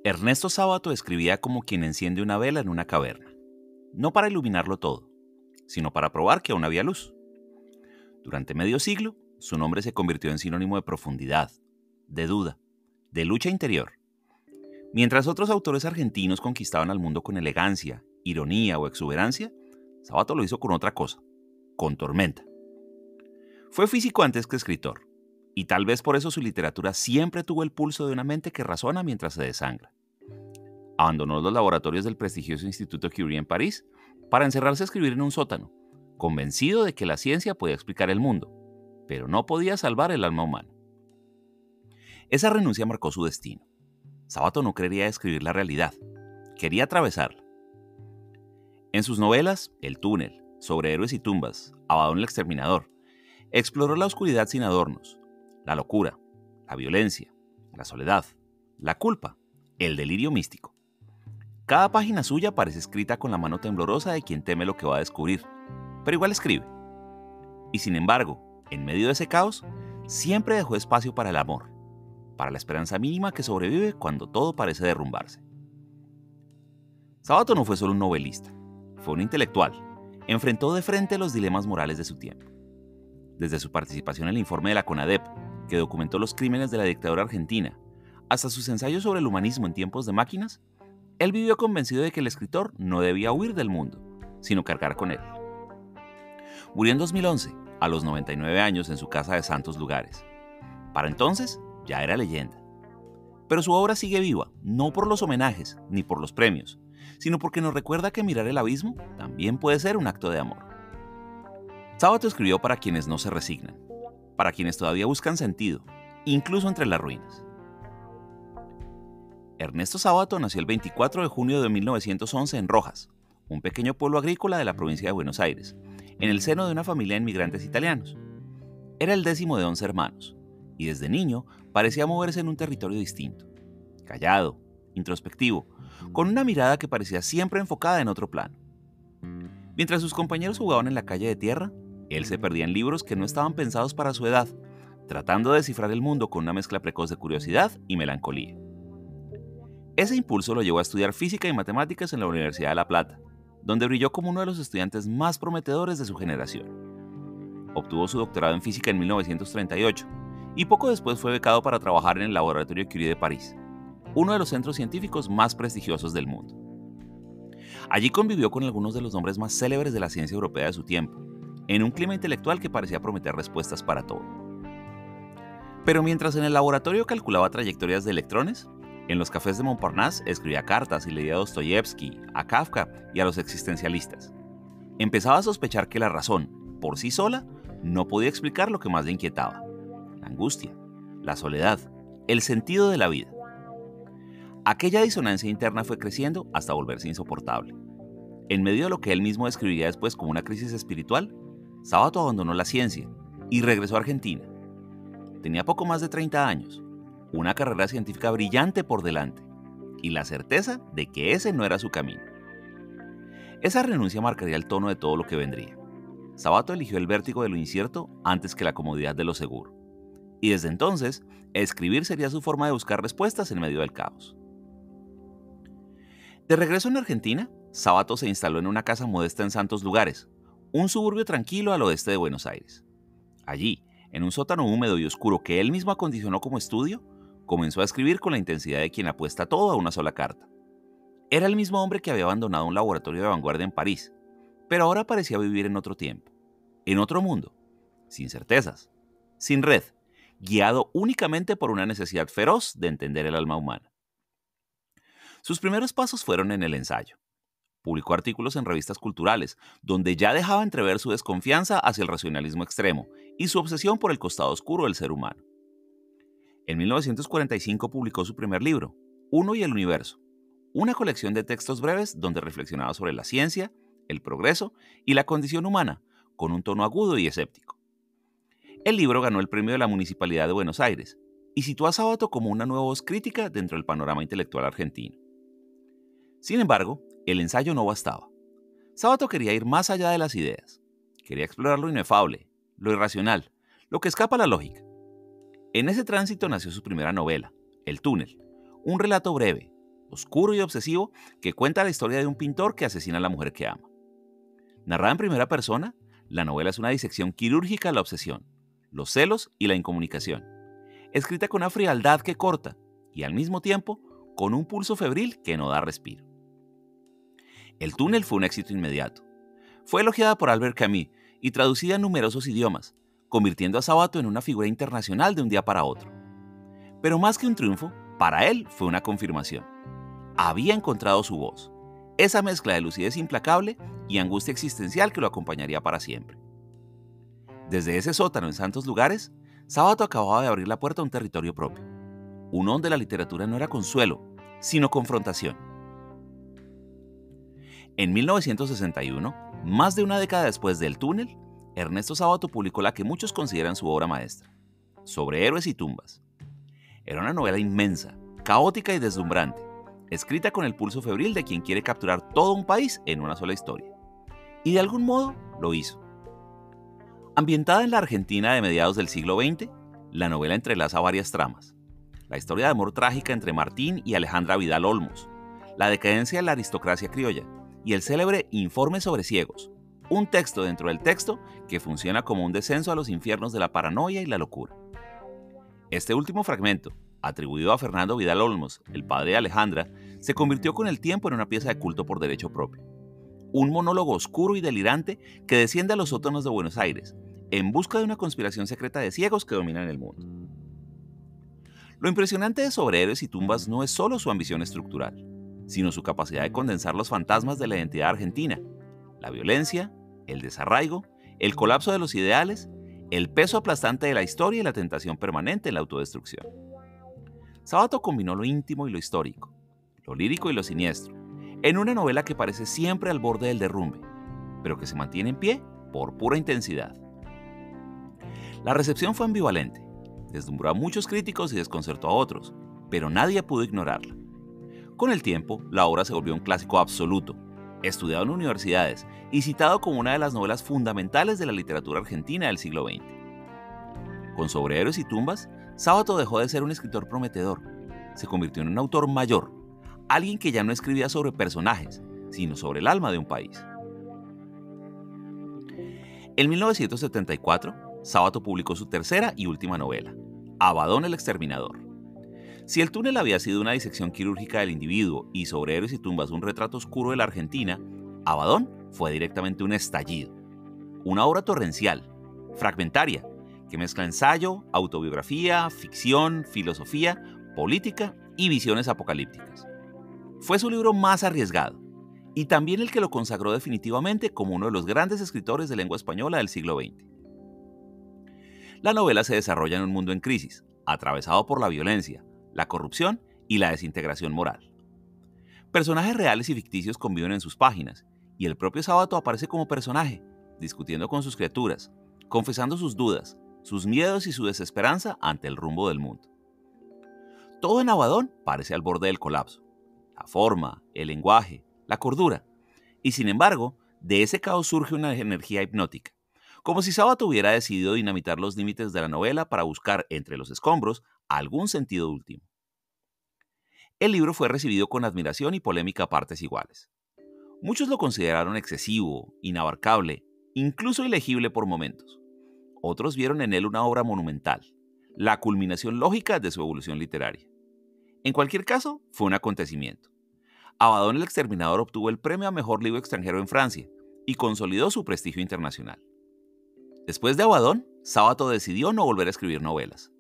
Ernesto Sábato escribía como quien enciende una vela en una caverna, no para iluminarlo todo, sino para probar que aún había luz. Durante medio siglo, su nombre se convirtió en sinónimo de profundidad, de duda, de lucha interior. Mientras otros autores argentinos conquistaban al mundo con elegancia, ironía o exuberancia, Sábato lo hizo con otra cosa, con tormenta. Fue físico antes que escritor, y tal vez por eso su literatura siempre tuvo el pulso de una mente que razona mientras se desangra. Abandonó los laboratorios del prestigioso Instituto Curie en París para encerrarse a escribir en un sótano, convencido de que la ciencia podía explicar el mundo, pero no podía salvar el alma humana. Esa renuncia marcó su destino. Sábato no quería escribir la realidad, quería atravesarla. En sus novelas, El túnel, Sobre héroes y tumbas, Abaddon el exterminador, exploró la oscuridad sin adornos, la locura, la violencia, la soledad, la culpa, el delirio místico. Cada página suya parece escrita con la mano temblorosa de quien teme lo que va a descubrir, pero igual escribe. Y sin embargo, en medio de ese caos, siempre dejó espacio para el amor, para la esperanza mínima que sobrevive cuando todo parece derrumbarse. Sábato no fue solo un novelista, fue un intelectual. Enfrentó de frente los dilemas morales de su tiempo. Desde su participación en el informe de la CONADEP, que documentó los crímenes de la dictadura argentina, hasta sus ensayos sobre el humanismo en tiempos de máquinas, él vivió convencido de que el escritor no debía huir del mundo, sino cargar con él. Murió en 2011, a los 99 años, en su casa de Santos Lugares. Para entonces, ya era leyenda. Pero su obra sigue viva, no por los homenajes ni por los premios, sino porque nos recuerda que mirar el abismo también puede ser un acto de amor. Sábato escribió para quienes no se resignan, para quienes todavía buscan sentido, incluso entre las ruinas. Ernesto Sábato nació el 24 de junio de 1911 en Rojas, un pequeño pueblo agrícola de la provincia de Buenos Aires, en el seno de una familia de inmigrantes italianos. Era el 10º de 11 hermanos, y desde niño parecía moverse en un territorio distinto, callado, introspectivo, con una mirada que parecía siempre enfocada en otro plano. Mientras sus compañeros jugaban en la calle de tierra, él se perdía en libros que no estaban pensados para su edad, tratando de descifrar el mundo con una mezcla precoz de curiosidad y melancolía. Ese impulso lo llevó a estudiar física y matemáticas en la Universidad de La Plata, donde brilló como uno de los estudiantes más prometedores de su generación. Obtuvo su doctorado en física en 1938 y poco después fue becado para trabajar en el Laboratorio Curie de París, uno de los centros científicos más prestigiosos del mundo. Allí convivió con algunos de los nombres más célebres de la ciencia europea de su tiempo, en un clima intelectual que parecía prometer respuestas para todo. Pero mientras en el laboratorio calculaba trayectorias de electrones, en los cafés de Montparnasse escribía cartas y leía a Dostoyevsky, a Kafka y a los existencialistas. Empezaba a sospechar que la razón, por sí sola, no podía explicar lo que más le inquietaba: la angustia, la soledad, el sentido de la vida. Aquella disonancia interna fue creciendo hasta volverse insoportable. En medio de lo que él mismo describiría después como una crisis espiritual, Sábato abandonó la ciencia y regresó a Argentina. Tenía poco más de 30 años, una carrera científica brillante por delante y la certeza de que ese no era su camino. Esa renuncia marcaría el tono de todo lo que vendría. Sábato eligió el vértigo de lo incierto antes que la comodidad de lo seguro. Y desde entonces, escribir sería su forma de buscar respuestas en medio del caos. De regreso en Argentina, Sábato se instaló en una casa modesta en Santos Lugares, un suburbio tranquilo al oeste de Buenos Aires. Allí, en un sótano húmedo y oscuro que él mismo acondicionó como estudio, comenzó a escribir con la intensidad de quien apuesta todo a una sola carta. Era el mismo hombre que había abandonado un laboratorio de vanguardia en París, pero ahora parecía vivir en otro tiempo, en otro mundo, sin certezas, sin red, guiado únicamente por una necesidad feroz de entender el alma humana. Sus primeros pasos fueron en el ensayo. Publicó artículos en revistas culturales, donde ya dejaba entrever su desconfianza hacia el racionalismo extremo y su obsesión por el costado oscuro del ser humano. En 1945 publicó su primer libro, Uno y el Universo, una colección de textos breves donde reflexionaba sobre la ciencia, el progreso y la condición humana, con un tono agudo y escéptico. El libro ganó el premio de la Municipalidad de Buenos Aires y situó a Sábato como una nueva voz crítica dentro del panorama intelectual argentino. Sin embargo, el ensayo no bastaba. Sábato quería ir más allá de las ideas. Quería explorar lo inefable, lo irracional, lo que escapa a la lógica. En ese tránsito nació su primera novela, El túnel, un relato breve, oscuro y obsesivo que cuenta la historia de un pintor que asesina a la mujer que ama. Narrada en primera persona, la novela es una disección quirúrgica de la obsesión, los celos y la incomunicación, escrita con una frialdad que corta y al mismo tiempo con un pulso febril que no da respiro. El túnel fue un éxito inmediato. Fue elogiada por Albert Camus y traducida en numerosos idiomas, convirtiendo a Sábato en una figura internacional de un día para otro. Pero más que un triunfo, para él fue una confirmación. Había encontrado su voz, esa mezcla de lucidez implacable y angustia existencial que lo acompañaría para siempre. Desde ese sótano en santos lugares, Sábato acababa de abrir la puerta a un territorio propio, uno donde la literatura no era consuelo, sino confrontación. En 1961, más de una década después del túnel, Ernesto Sábato publicó la que muchos consideran su obra maestra, Sobre héroes y tumbas. Era una novela inmensa, caótica y deslumbrante, escrita con el pulso febril de quien quiere capturar todo un país en una sola historia. Y de algún modo lo hizo. Ambientada en la Argentina de mediados del siglo XX, la novela entrelaza varias tramas. La historia de amor trágica entre Martín y Alejandra Vidal Olmos, la decadencia de la aristocracia criolla y el célebre Informe sobre ciegos, un texto dentro del texto que funciona como un descenso a los infiernos de la paranoia y la locura. Este último fragmento, atribuido a Fernando Vidal Olmos, el padre de Alejandra, se convirtió con el tiempo en una pieza de culto por derecho propio. Un monólogo oscuro y delirante que desciende a los sótanos de Buenos Aires, en busca de una conspiración secreta de ciegos que dominan el mundo. Lo impresionante de Sobre héroes y tumbas no es solo su ambición estructural, sino su capacidad de condensar los fantasmas de la identidad argentina, la violencia, el desarraigo, el colapso de los ideales, el peso aplastante de la historia y la tentación permanente en la autodestrucción. Sábato combinó lo íntimo y lo histórico, lo lírico y lo siniestro, en una novela que parece siempre al borde del derrumbe, pero que se mantiene en pie por pura intensidad. La recepción fue ambivalente, deslumbró a muchos críticos y desconcertó a otros, pero nadie pudo ignorarla. Con el tiempo, la obra se volvió un clásico absoluto, estudiado en universidades y citado como una de las novelas fundamentales de la literatura argentina del siglo XX. Con Sobre héroes y tumbas, Sábato dejó de ser un escritor prometedor, se convirtió en un autor mayor, alguien que ya no escribía sobre personajes, sino sobre el alma de un país. En 1974, Sábato publicó su tercera y última novela, Abadón el exterminador. Si El túnel había sido una disección quirúrgica del individuo y Sobre héroes y tumbas un retrato oscuro de la Argentina, Abadón fue directamente un estallido. Una obra torrencial, fragmentaria, que mezcla ensayo, autobiografía, ficción, filosofía, política y visiones apocalípticas. Fue su libro más arriesgado y también el que lo consagró definitivamente como uno de los grandes escritores de lengua española del siglo XX. La novela se desarrolla en un mundo en crisis, atravesado por la violencia, la corrupción y la desintegración moral. Personajes reales y ficticios conviven en sus páginas, y el propio Sábato aparece como personaje, discutiendo con sus criaturas, confesando sus dudas, sus miedos y su desesperanza ante el rumbo del mundo. Todo en Abadón parece al borde del colapso. La forma, el lenguaje, la cordura. Y sin embargo, de ese caos surge una energía hipnótica, como si Sábato hubiera decidido dinamitar los límites de la novela para buscar entre los escombros algún sentido último. El libro fue recibido con admiración y polémica a partes iguales. Muchos lo consideraron excesivo, inabarcable, incluso ilegible por momentos. Otros vieron en él una obra monumental, la culminación lógica de su evolución literaria. En cualquier caso, fue un acontecimiento. Abadón el exterminador obtuvo el premio a mejor libro extranjero en Francia y consolidó su prestigio internacional. Después de Abadón, Sábato decidió no volver a escribir novelas.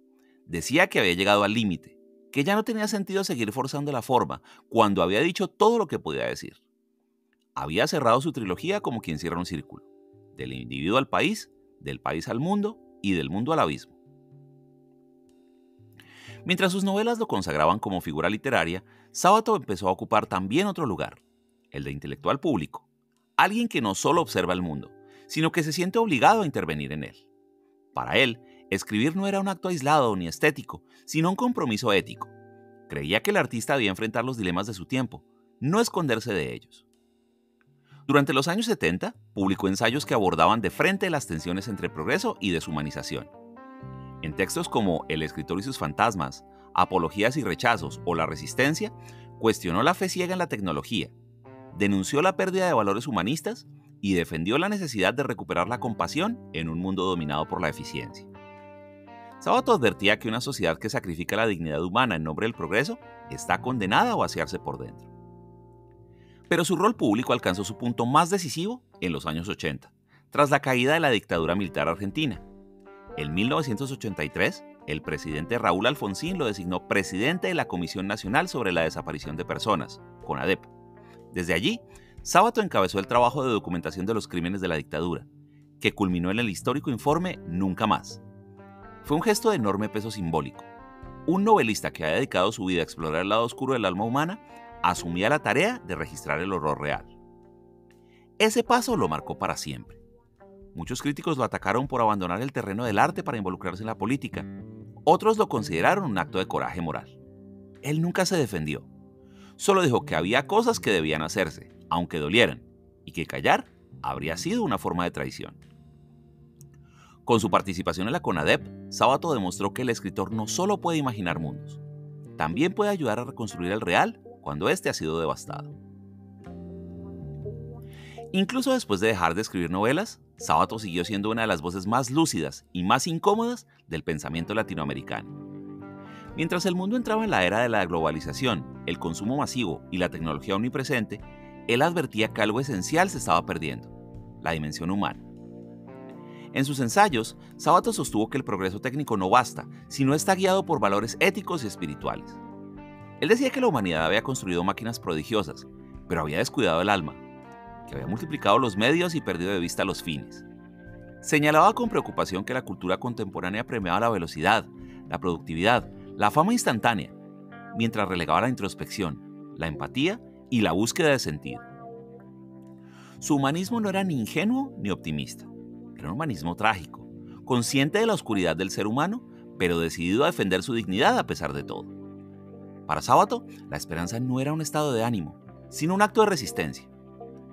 Decía que había llegado al límite, que ya no tenía sentido seguir forzando la forma cuando había dicho todo lo que podía decir. Había cerrado su trilogía como quien cierra un círculo, del individuo al país, del país al mundo y del mundo al abismo. Mientras sus novelas lo consagraban como figura literaria, Sábato empezó a ocupar también otro lugar, el de intelectual público, alguien que no solo observa el mundo, sino que se siente obligado a intervenir en él. Para él, escribir no era un acto aislado ni estético, sino un compromiso ético. Creía que el artista debía enfrentar los dilemas de su tiempo, no esconderse de ellos. Durante los años 70, publicó ensayos que abordaban de frente las tensiones entre progreso y deshumanización. En textos como El escritor y sus fantasmas, Apologías y rechazos o La resistencia, Cuestionó la fe ciega en la tecnología, denunció la pérdida de valores humanistas y defendió la necesidad de recuperar la compasión en un mundo dominado por la eficiencia. Sábato advertía que una sociedad que sacrifica la dignidad humana en nombre del progreso está condenada a vaciarse por dentro. Pero su rol público alcanzó su punto más decisivo en los años 80, tras la caída de la dictadura militar argentina. En 1983, el presidente Raúl Alfonsín lo designó presidente de la Comisión Nacional sobre la Desaparición de Personas, CONADEP. Desde allí, Sábato encabezó el trabajo de documentación de los crímenes de la dictadura, que culminó en el histórico informe Nunca Más. Fue un gesto de enorme peso simbólico. Un novelista que ha dedicado su vida a explorar el lado oscuro del alma humana asumía la tarea de registrar el horror real. Ese paso lo marcó para siempre. Muchos críticos lo atacaron por abandonar el terreno del arte para involucrarse en la política. Otros lo consideraron un acto de coraje moral. Él nunca se defendió. Solo dijo que había cosas que debían hacerse, aunque dolieran, y que callar habría sido una forma de traición. Con su participación en la CONADEP, Sábato demostró que el escritor no solo puede imaginar mundos, también puede ayudar a reconstruir el real cuando éste ha sido devastado. Incluso después de dejar de escribir novelas, Sábato siguió siendo una de las voces más lúcidas y más incómodas del pensamiento latinoamericano. Mientras el mundo entraba en la era de la globalización, el consumo masivo y la tecnología omnipresente, él advertía que algo esencial se estaba perdiendo: la dimensión humana. En sus ensayos, Sábato sostuvo que el progreso técnico no basta, sino está guiado por valores éticos y espirituales. Él decía que la humanidad había construido máquinas prodigiosas, pero había descuidado el alma, que había multiplicado los medios y perdido de vista los fines. Señalaba con preocupación que la cultura contemporánea premiaba la velocidad, la productividad, la fama instantánea, mientras relegaba la introspección, la empatía y la búsqueda de sentido. Su humanismo no era ni ingenuo ni optimista, era un humanismo trágico, consciente de la oscuridad del ser humano, pero decidido a defender su dignidad a pesar de todo. Para Sábato, la esperanza no era un estado de ánimo, sino un acto de resistencia.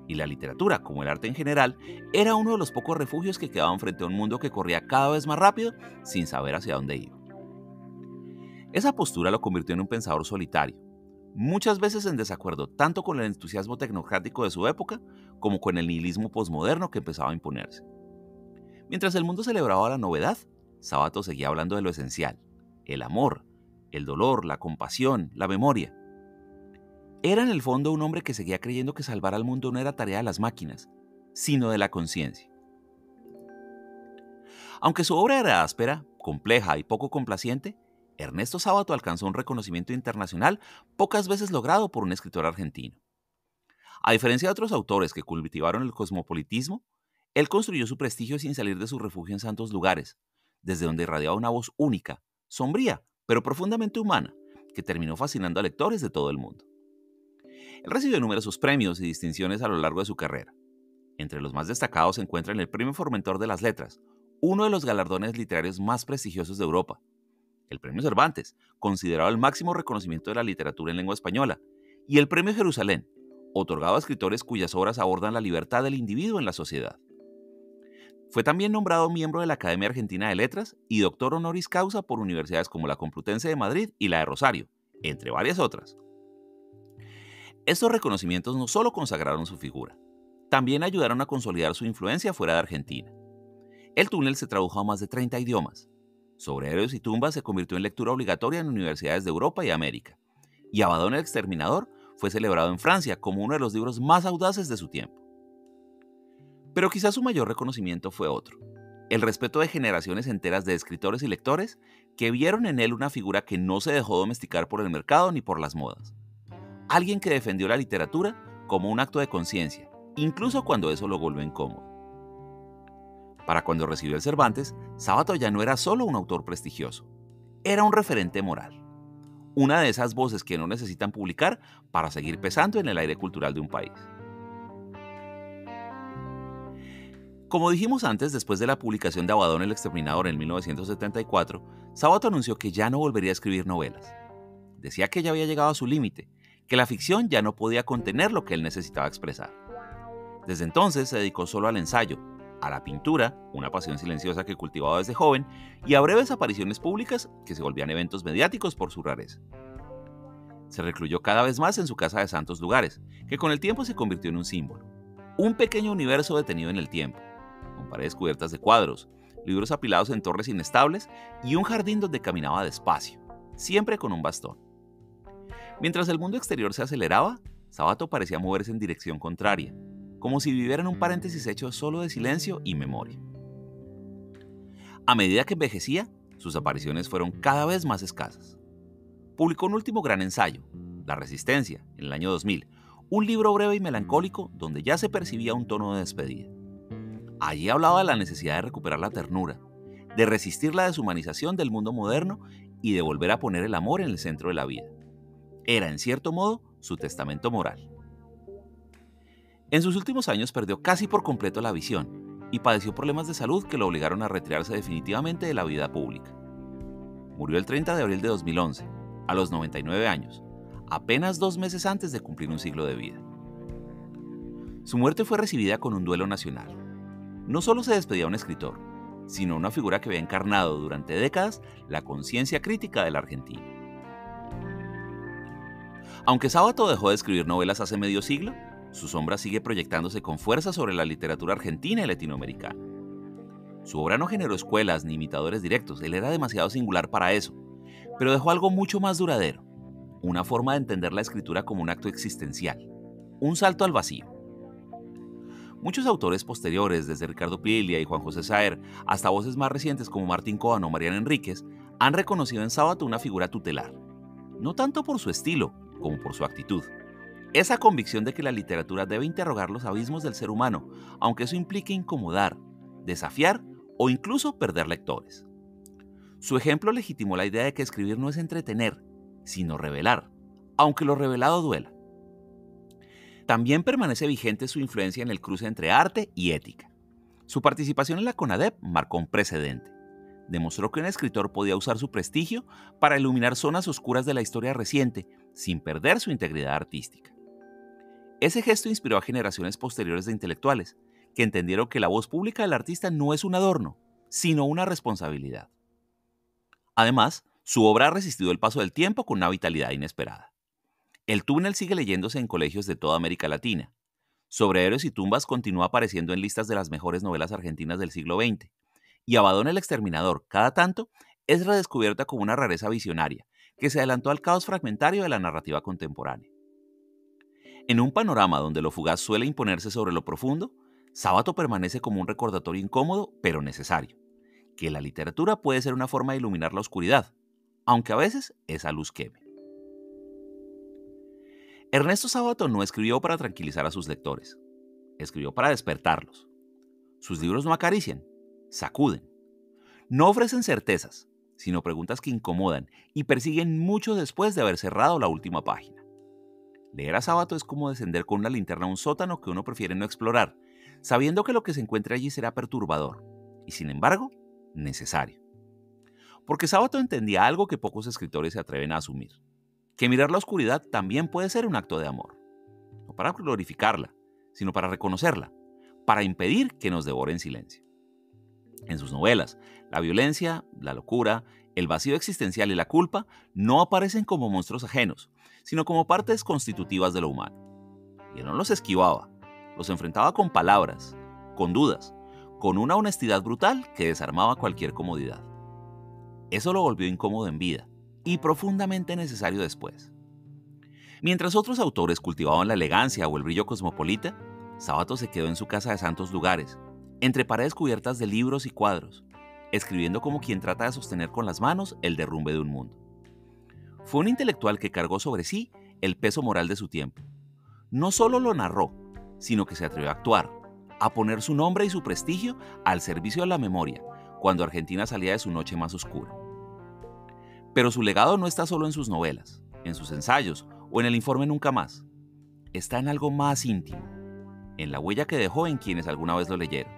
Y la literatura, como el arte en general, era uno de los pocos refugios que quedaban frente a un mundo que corría cada vez más rápido sin saber hacia dónde iba. Esa postura lo convirtió en un pensador solitario, muchas veces en desacuerdo tanto con el entusiasmo tecnocrático de su época como con el nihilismo posmoderno que empezaba a imponerse. Mientras el mundo celebraba la novedad, Sábato seguía hablando de lo esencial: el amor, el dolor, la compasión, la memoria. Era en el fondo un hombre que seguía creyendo que salvar al mundo no era tarea de las máquinas, sino de la conciencia. Aunque su obra era áspera, compleja y poco complaciente, Ernesto Sábato alcanzó un reconocimiento internacional pocas veces logrado por un escritor argentino. A diferencia de otros autores que cultivaron el cosmopolitismo, él construyó su prestigio sin salir de su refugio en santos lugares, desde donde irradiaba una voz única, sombría, pero profundamente humana, que terminó fascinando a lectores de todo el mundo. Él recibió numerosos premios y distinciones a lo largo de su carrera. Entre los más destacados se encuentran el Premio Formentor de las Letras, uno de los galardones literarios más prestigiosos de Europa; el Premio Cervantes, considerado el máximo reconocimiento de la literatura en lengua española; y el Premio Jerusalén, otorgado a escritores cuyas obras abordan la libertad del individuo en la sociedad. Fue también nombrado miembro de la Academia Argentina de Letras y doctor honoris causa por universidades como la Complutense de Madrid y la de Rosario, entre varias otras. Estos reconocimientos no solo consagraron su figura, también ayudaron a consolidar su influencia fuera de Argentina. El túnel se tradujo a más de 30 idiomas. Sobre héroes y tumbas se convirtió en lectura obligatoria en universidades de Europa y América. Y Abaddon el Exterminador fue celebrado en Francia como uno de los libros más audaces de su tiempo. Pero quizás su mayor reconocimiento fue otro: el respeto de generaciones enteras de escritores y lectores que vieron en él una figura que no se dejó domesticar por el mercado ni por las modas. Alguien que defendió la literatura como un acto de conciencia, incluso cuando eso lo volvió incómodo. Para cuando recibió el Cervantes, Sábato ya no era solo un autor prestigioso, era un referente moral. Una de esas voces que no necesitan publicar para seguir pesando en el aire cultural de un país. Como dijimos antes, después de la publicación de Abaddon el Exterminador en 1974, Sábato anunció que ya no volvería a escribir novelas. Decía que ya había llegado a su límite, que la ficción ya no podía contener lo que él necesitaba expresar. Desde entonces se dedicó solo al ensayo, a la pintura, una pasión silenciosa que cultivaba desde joven, y a breves apariciones públicas que se volvían eventos mediáticos por su rareza. Se recluyó cada vez más en su casa de Santos Lugares, que con el tiempo se convirtió en un símbolo. Un pequeño universo detenido en el tiempo, con paredes cubiertas de cuadros, libros apilados en torres inestables y un jardín donde caminaba despacio, siempre con un bastón. Mientras el mundo exterior se aceleraba, Sábato parecía moverse en dirección contraria, como si viviera en un paréntesis hecho solo de silencio y memoria. A medida que envejecía, sus apariciones fueron cada vez más escasas. Publicó un último gran ensayo, La Resistencia, en el año 2000, un libro breve y melancólico donde ya se percibía un tono de despedida. Allí hablaba de la necesidad de recuperar la ternura, de resistir la deshumanización del mundo moderno y de volver a poner el amor en el centro de la vida. Era, en cierto modo, su testamento moral. En sus últimos años perdió casi por completo la visión y padeció problemas de salud que lo obligaron a retirarse definitivamente de la vida pública. Murió el 30 de abril de 2011, a los 99 años, apenas 2 meses antes de cumplir un siglo de vida. Su muerte fue recibida con un duelo nacional. No solo se despedía a un escritor, sino una figura que había encarnado durante décadas la conciencia crítica del argentino. Aunque Sábato dejó de escribir novelas hace medio siglo, su sombra sigue proyectándose con fuerza sobre la literatura argentina y latinoamericana. Su obra no generó escuelas ni imitadores directos, él era demasiado singular para eso, pero dejó algo mucho más duradero, una forma de entender la escritura como un acto existencial, un salto al vacío. Muchos autores posteriores, desde Ricardo Piglia y Juan José Saer, hasta voces más recientes como Martín Coan o Mariana Enríquez, han reconocido en Sábato una figura tutelar, no tanto por su estilo, como por su actitud. Esa convicción de que la literatura debe interrogar los abismos del ser humano, aunque eso implique incomodar, desafiar o incluso perder lectores. Su ejemplo legitimó la idea de que escribir no es entretener, sino revelar, aunque lo revelado duela. También permanece vigente su influencia en el cruce entre arte y ética. Su participación en la CONADEP marcó un precedente. Demostró que un escritor podía usar su prestigio para iluminar zonas oscuras de la historia reciente sin perder su integridad artística. Ese gesto inspiró a generaciones posteriores de intelectuales, que entendieron que la voz pública del artista no es un adorno, sino una responsabilidad. Además, su obra ha resistido el paso del tiempo con una vitalidad inesperada. El Túnel sigue leyéndose en colegios de toda América Latina. Sobre héroes y tumbas continúa apareciendo en listas de las mejores novelas argentinas del siglo XX. Y Abaddon el Exterminador, cada tanto, es redescubierta como una rareza visionaria, que se adelantó al caos fragmentario de la narrativa contemporánea. En un panorama donde lo fugaz suele imponerse sobre lo profundo, Sábato permanece como un recordatorio incómodo, pero necesario, que la literatura puede ser una forma de iluminar la oscuridad, aunque a veces esa luz queme. Ernesto Sábato no escribió para tranquilizar a sus lectores, escribió para despertarlos. Sus libros no acarician, sacuden. No ofrecen certezas, sino preguntas que incomodan y persiguen mucho después de haber cerrado la última página. Leer a Sábato es como descender con una linterna a un sótano que uno prefiere no explorar, sabiendo que lo que se encuentre allí será perturbador y, sin embargo, necesario. Porque Sábato entendía algo que pocos escritores se atreven a asumir, que mirar la oscuridad también puede ser un acto de amor, no para glorificarla, sino para reconocerla, para impedir que nos devore en silencio. En sus novelas, la violencia, la locura, el vacío existencial y la culpa no aparecen como monstruos ajenos, sino como partes constitutivas de lo humano. Y él no los esquivaba, los enfrentaba con palabras, con dudas, con una honestidad brutal que desarmaba cualquier comodidad. Eso lo volvió incómodo en vida y profundamente necesario después. Mientras otros autores cultivaban la elegancia o el brillo cosmopolita, Sábato se quedó en su casa de Santos Lugares, entre paredes cubiertas de libros y cuadros, escribiendo como quien trata de sostener con las manos el derrumbe de un mundo. Fue un intelectual que cargó sobre sí el peso moral de su tiempo. No solo lo narró, sino que se atrevió a actuar, a poner su nombre y su prestigio al servicio de la memoria, cuando Argentina salía de su noche más oscura. Pero su legado no está solo en sus novelas, en sus ensayos o en el informe Nunca Más. Está en algo más íntimo, en la huella que dejó en quienes alguna vez lo leyeron,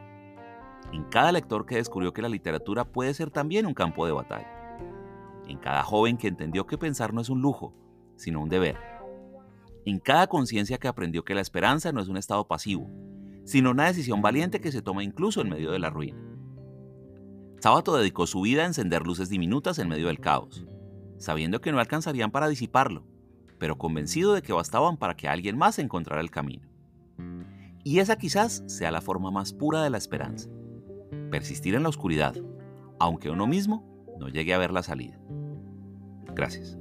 en cada lector que descubrió que la literatura puede ser también un campo de batalla, en cada joven que entendió que pensar no es un lujo, sino un deber, en cada conciencia que aprendió que la esperanza no es un estado pasivo, sino una decisión valiente que se toma incluso en medio de la ruina. Sábato dedicó su vida a encender luces diminutas en medio del caos, sabiendo que no alcanzarían para disiparlo, pero convencido de que bastaban para que alguien más encontrara el camino. Y esa quizás sea la forma más pura de la esperanza: persistir en la oscuridad, aunque uno mismo no llegue a ver la salida. Gracias.